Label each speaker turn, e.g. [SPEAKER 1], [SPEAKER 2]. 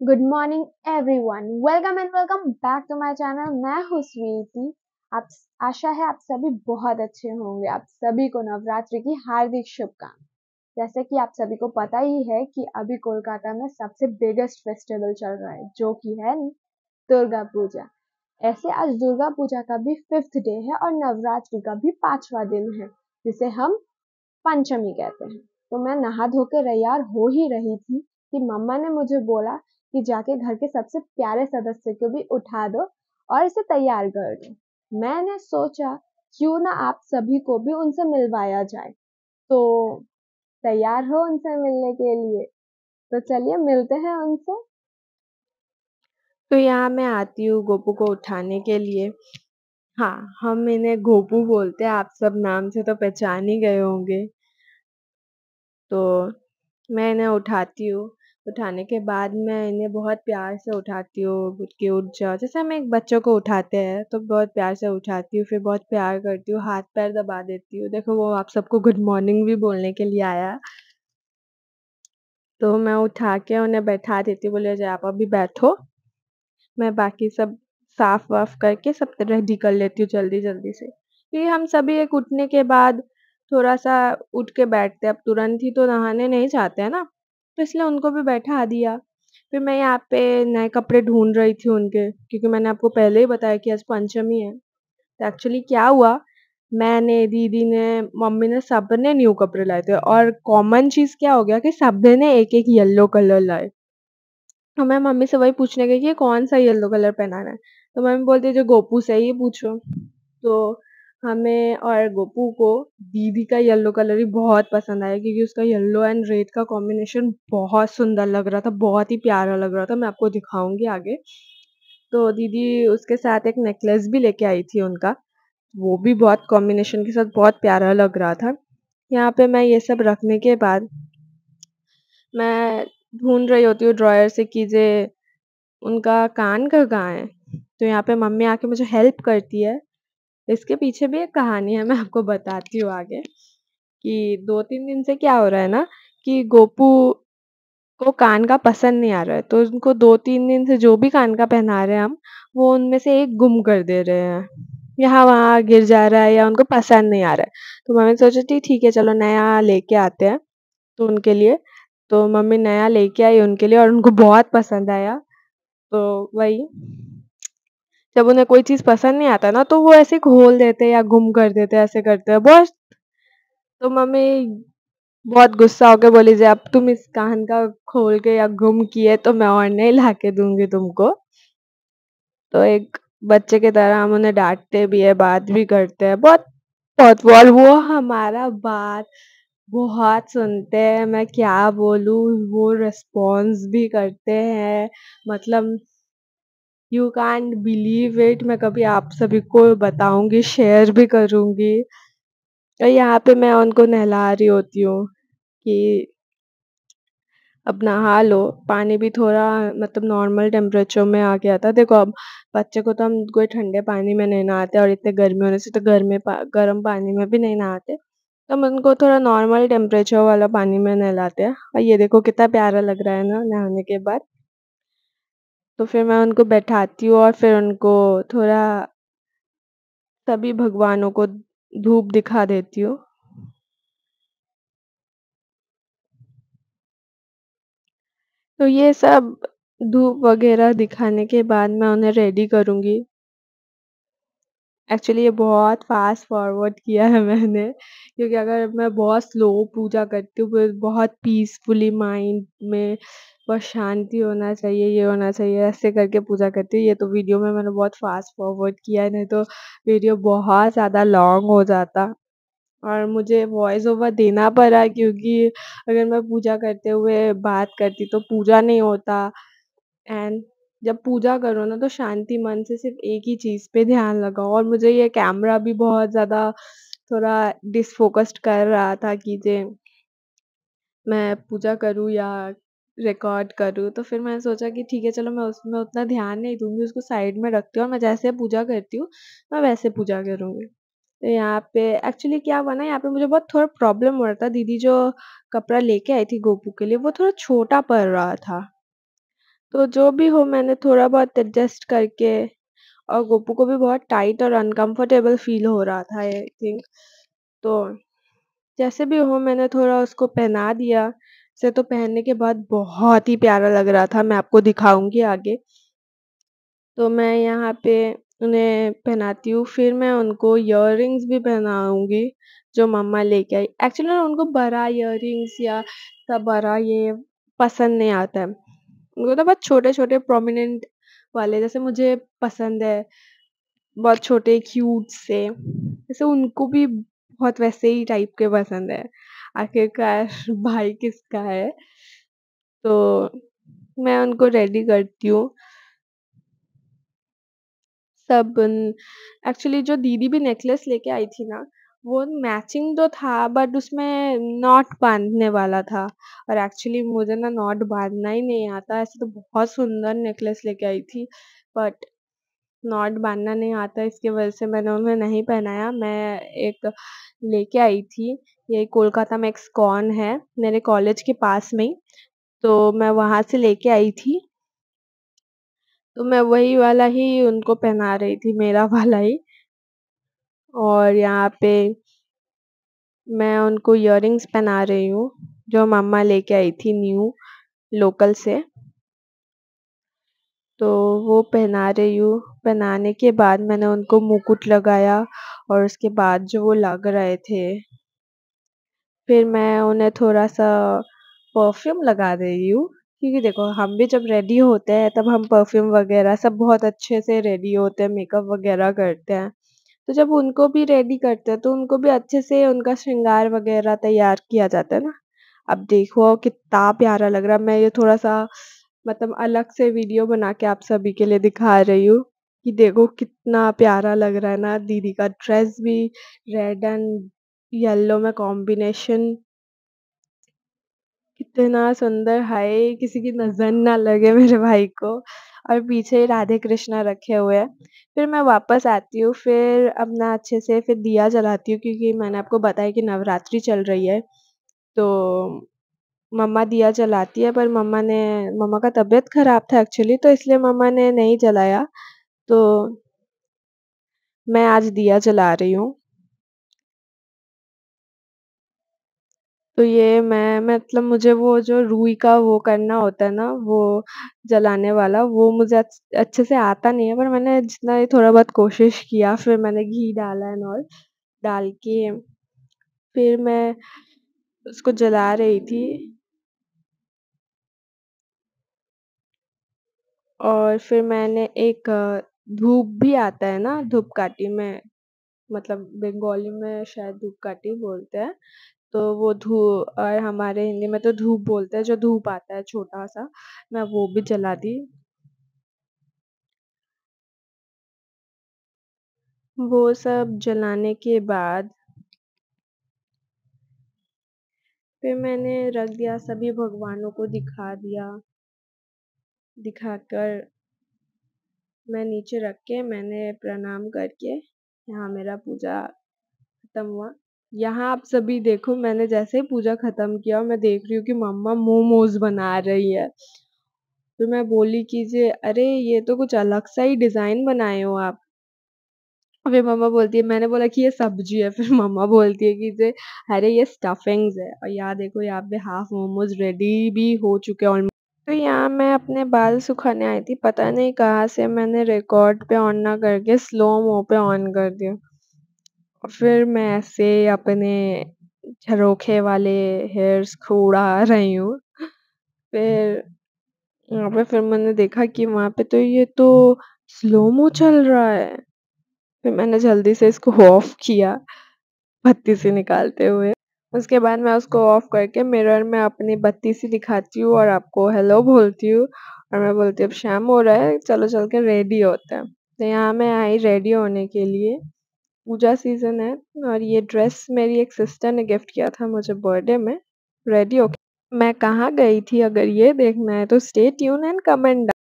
[SPEAKER 1] Good morning everyone, welcome and welcome back to my channel. मैं हूँ स्वीटी। आप आशा है आप सभी बहुत अच्छे होंगे। आप सभी को नवरात्रि की हार्दिक शुभकामनाएं। जैसे कि आप सभी को पता ही है कि अभी कोलकाता में सबसे बिगेस्ट फेस्टिवल चल रहा है जो कि है दुर्गा पूजा। ऐसे आज दुर्गा पूजा का भी 5th डे है और नवरात्रि का भी 5वां दिन है, जिसे हम पंचमी कहते हैं। तो मैं नहा धो के तैयार हो ही रही थी कि मम्मा ने मुझे बोला कि जाके घर के सबसे प्यारे सदस्य को भी उठा दो और इसे तैयार कर दो। मैंने सोचा क्यों ना आप सभी को भी उनसे मिलवाया जाए। तो तैयार हो उनसे मिलने के लिए? तो चलिए मिलते हैं उनसे। तो यहाँ मैं आती हूँ गोपू को उठाने के लिए। हाँ, हम इन्हें गोपू बोलते हैं, आप सब नाम से तो पहचान ही गए होंगे। तो मैं इन्हें उठाती हूँ। उठाने के बाद मैं इन्हें बहुत प्यार से उठाती हूँ कि उठ जाओ। जैसे हम एक बच्चों को उठाते हैं तो बहुत प्यार से उठाती हूँ, फिर बहुत प्यार करती हूँ, हाथ पैर दबा देती हूँ। देखो वो आप सबको गुड मॉर्निंग भी बोलने के लिए आया। तो मैं उठा के उन्हें बैठा देती हूँ, बोले जाए आप अभी बैठो, मैं बाकी सब साफ-वाफ करके सब रेडी कर लेती हूँ जल्दी-जल्दी से। क्योंकि हम सभी एक उठने के बाद थोड़ा-सा उठ के बैठते हैं, अब तुरंत ही तो नहाने नहीं जाते हैं ना, तो इसलिए उनको भी बैठा दिया। फिर मैं यहाँ पे नए कपड़े ढूँढ रही थी उनके, क्योंकि मैंने आपको पहले ही बताया कि आज पंचमी है। तो एक्चुअली क्या हुआ, मैंने, दीदी ने, मम्मी ने सबने न्यू कपड़े लाए थे और कॉमन चीज़ क्या हो गया कि सबने एक-एक येलो कलर लाए। तो मैं मम्मी से वही पूछने गई कि ये कौन-सा येलो कलर पहनाना है? तो मम्मी बोलती है जो गोपू से ही पूछो। तो हमें और गोपू को दीदी का येलो कलर ही बहुत पसंद आया, क्योंकि उसका येलो एंड रेड का कॉम्बिनेशन बहुत सुंदर लग रहा था, बहुत ही प्यारा लग रहा था। मैं आपको दिखाऊँगी आगे। तो दीदी उसके साथ एक नेकलेस भी लेके आई थी उनका, वो भी बहुत कॉम्बिनेशन के साथ बहुत प्यारा लग रहा था। यहाँ पे मैं ये सब रखने के बाद मैं ढूँढ रही होती हूँ ड्रॉयर से कि जे उनका कान कहाँ है? तो यहाँ पे मम्मी आके मुझे हेल्प करती है। इसके पीछे भी एक कहानी है, मैं आपको बताती हूँ आगे, कि 2-3 दिन से क्या हो रहा है ना कि गोपू को कान का पसंद नहीं आ रहा है, तो उनको 2-3 दिन से जो भी कान का पहना रहे हैं हम, वो उनमें से एक गुम कर दे रहे हैं। यहाँ-वहाँ गिर जा रहा है या उनको पसंद नहीं आ रहा है। तो मम्मी सोची थी ठीक है चलो नया लेके आते हैं, तो उनके लिए। तो मम्मी नया लेके आई उनके लिए और उनको बहुत पसंद आया। तो वही, जब उन्हें कोई चीज़ पसंद नहीं आता ना, तो वो ऐसे खोल देते हैं या गुम कर देते हैं, ऐसे करते हैं बहुत। तो मम्मी बहुत गुस्सा होके बोली जे अब तुम इस कान का खोल के या गुम किए तो मैं और नहीं लाके दूँगी तुमको। तो एक बच्चे की तरह हम उन्हें डाँटते भी हैं, बात भी करते हैं, बहुत बहुत और वो हमारा बात बहुत सुनते हैं। मैं क्या बोलूँ, वो रिस्पॉन्स भी करते हैं, मतलब यू कांट बिलीव इट। मैं कभी आप सभी को बताऊँगी, शेयर भी करूँगी। और यहाँ पे मैं उनको नहला रही होती हूँ कि अब नहा लो, पानी भी थोड़ा मतलब नॉर्मल टेम्परेचर में आ गया था। देखो अब बच्चे को तो हम कोई ठंडे पानी में नहीं नहाते और इतने गर्मी होने से तो गर्म पानी में भी नहीं नहाते। तो हम उनको थोड़ा नॉर्मल टेम्परेचर वाला पानी में नहलाते हैं। और ये देखो कितना प्यारा लग रहा है ना नहाने के बाद। तो फिर मैं उनको बैठाती हूँ और फिर उनको थोड़ा सभी भगवानों को धूप दिखा देती हूँ। तो ये सब धूप वगैरह दिखाने के बाद मैं उन्हें रेडी करूँगी। एक्चुअली ये बहुत फ़ास्ट फॉरवर्ड किया है मैंने, क्योंकि अगर मैं बहुत स्लो पूजा करती हूँ, फिर बहुत पीसफुली माइंड में बहुत शांति होना चाहिए, ये होना चाहिए, ऐसे करके पूजा करती हूँ। ये तो वीडियो में मैंने बहुत फ़ास्ट फॉरवर्ड किया है, नहीं तो वीडियो बहुत ज़्यादा लॉन्ग हो जाता और मुझे वॉइस ओवर देना पड़ा, क्योंकि अगर मैं पूजा करते हुए बात करती तो पूजा नहीं होता। एंड जब पूजा करो ना तो शांति मन से सिर्फ़ एक ही चीज़ पे ध्यान लगाओ, और मुझे ये कैमरा भी बहुत ज़्यादा थोड़ा डिसफ़ोकस्ड कर रहा था कि जे मैं पूजा करूँ या रिकॉर्ड करूँ। तो फिर मैंने सोचा कि ठीक है चलो मैं उसमें उतना ध्यान नहीं दूँगी, उसको साइड में रखती हूँ और मैं जैसे पूजा करती हूँ, मैं वैसे पूजा करूँगी। तो यहाँ पे एक्चुअली क्या हुआ ना, यहाँ पे मुझे बहुत थोड़ा प्रॉब्लम हो रहा था। दीदी जो कपड़ा लेके आई थी गोपू के लिए वो थोड़ा छोटा पड़ रहा था। तो जो भी हो मैंने थोड़ा बहुत एडजस्ट करके और गोपू को भी बहुत टाइट और अनकंफर्टेबल फ़ील हो रहा था आई थिंक। तो जैसे भी हो मैंने थोड़ा उसको पहना दिया। उसे तो पहनने के बाद बहुत ही प्यारा लग रहा था, मैं आपको दिखाऊँगी आगे। तो मैं यहाँ पे उन्हें पहनाती हूँ, फिर मैं उनको इयररिंग्स भी पहनाऊँगी, जो मम्मा लेके आई। एक्चुअली ना उनको बड़ा इयररिंग्स या सब बड़ा ये पसंद नहीं आता है। उनको तो बहुत छोटे-छोटे प्रोमिनेंट वाले जैसे मुझे पसंद है, बहुत छोटे क्यूट से, जैसे उनको भी बहुत वैसे ही टाइप के पसंद है। आखिरकार भाई किसका है? तो मैं उनको रेडी करती हूँ। सब एक्चुअली जो दीदी भी नेकलेस लेके आई थी ना, वो मैचिंग तो था बट उसमें नॉट बाँधने वाला था और एक्चुअली मुझे ना नॉट बाँधना ही नहीं आता। ऐसे तो बहुत सुंदर नेकलेस लेके आई थी बट नॉट बाँधना नहीं आता इसकी वजह से मैंने उन्हें नहीं पहनाया। मैं एक लेके आई थी, ये कोलकाता में एक इस्कॉन है मेरे कॉलेज के पास में ही, तो मैं वहाँ से लेके आई थी। तो मैं वही वाला ही उनको पहना रही थी, मेरा वाला ही। और यहाँ पे मैं उनको इयररिंग्स पहना रही हूँ, जो मम्मा लेके आई थी न्यू लोकल से। तो वो पहना रही हूँ, पहनाने के बाद मैंने उनको मुकुट लगाया और उसके बाद जो वो लग रहे थे, फिर मैं उन्हें थोड़ा-सा परफ्यूम लगा रही हूँ, क्योंकि देखो हम भी जब रेडी होते हैं तब हम परफ्यूम वगैरह सब बहुत अच्छे से रेडी होते हैं, मेकअप वगैरह करते हैं। तो जब उनको भी रेडी करते हैं तो उनको भी अच्छे से उनका श्रृंगार वगैरह तैयार किया जाता है ना। अब देखो कितना प्यारा लग रहा है, मैं ये थोड़ा-सा मतलब अलग से वीडियो बना के आप सभी के लिए दिखा रही हूँ, कि देखो कितना प्यारा लग रहा है ना, दीदी का ड्रेस भी रेड एंड येलो में कॉम्बिनेशन कितना सुंदर, हाय! किसी की नज़र ना लगे मेरे भाई को और पीछे राधे कृष्णा रखे हुए हैं। फिर मैं वापस आती हूँ, फिर अपना अच्छे से फिर दिया जलाती हूँ क्योंकि मैंने आपको बताया कि नवरात्रि चल रही है, तो मम्मा दिया जलाती है पर मम्मा का तबीयत ख़राब था एक्चुअली तो इसलिए मम्मा ने नहीं जलाया, तो मैं आज दिया जला रही हूँ। तो ये मैं मतलब मुझे वो जो रुई का वो करना होता है ना, वो जलाने वाला, वो मुझे अच्छे से आता नहीं है पर मैंने जितना ही थोड़ा बहुत कोशिश किया, फिर मैंने घी डाला एंड ऑल, डाल के फिर मैं उसको जला रही थी। और फिर मैंने एक धूप भी आता है ना, धूपकाठी में मतलब बंगाली में शायद धूपकाठी बोलते हैं। तो वो और हमारे हिंदी में तो धूप बोलते हैं, जो धूप आता है छोटा-सा, मैं वो भी जला दी। वो सब जलाने के बाद फिर मैंने रख दिया, सभी भगवानों को दिखा दिया। दिखाकर मैं नीचे रख के मैंने प्रणाम करके यहाँ मेरा पूजा खत्म हुआ। यहाँ आप सभी देखो मैंने जैसे ही पूजा खत्म किया और मैं देख रही हूँ कि मम्मा मोमोज़ बना रही है। तो मैं बोली कि जे अरे ये तो कुछ अलग सा ही डिज़ाइन बनाए हो आप। फिर मम्मा बोलती है, मैंने बोला कि ये सब्जी है, फिर मम्मा बोलती है कि जे अरे ये स्टफिंग्स है और यहाँ देखो यहाँ पे हाफ मोमोज़ रेडी भी हो चुके हैं ऑलमोस्ट। तो यहाँ मैं अपने बाल सुखाने आई थी, पता नहीं कहाँ से मैंने रिकॉर्ड पे ऑन ना करके स्लो मो पे ऑन कर दिया। और फिर मैं ऐसे अपने झरोखे वाले हेयर्स को उड़ा रही हूँ। फिर वहाँ पे फिर मैंने देखा कि वहाँ पे तो ये तो स्लो मो चल रहा है। फिर मैंने जल्दी से इसको ऑफ किया, बत्ती से निकालते हुए। उसके बाद मैं उसको ऑफ करके मिरर में अपनी बत्ती सी दिखाती हूँ और आपको हेलो बोलती हूँ और मैं बोलती हूँ अब शाम हो रहा है, चलो चल के रेडी होते हैं। तो यहाँ मैं आई रेडी होने के लिए, पूजा सीज़न है और ये ड्रेस मेरी एक सिस्टर ने गिफ्ट किया था मुझे बर्थडे में। रेडी होके मैं कहाँ गई थी अगर ये देखना है तो स्टे ट्यून एंड कमेंट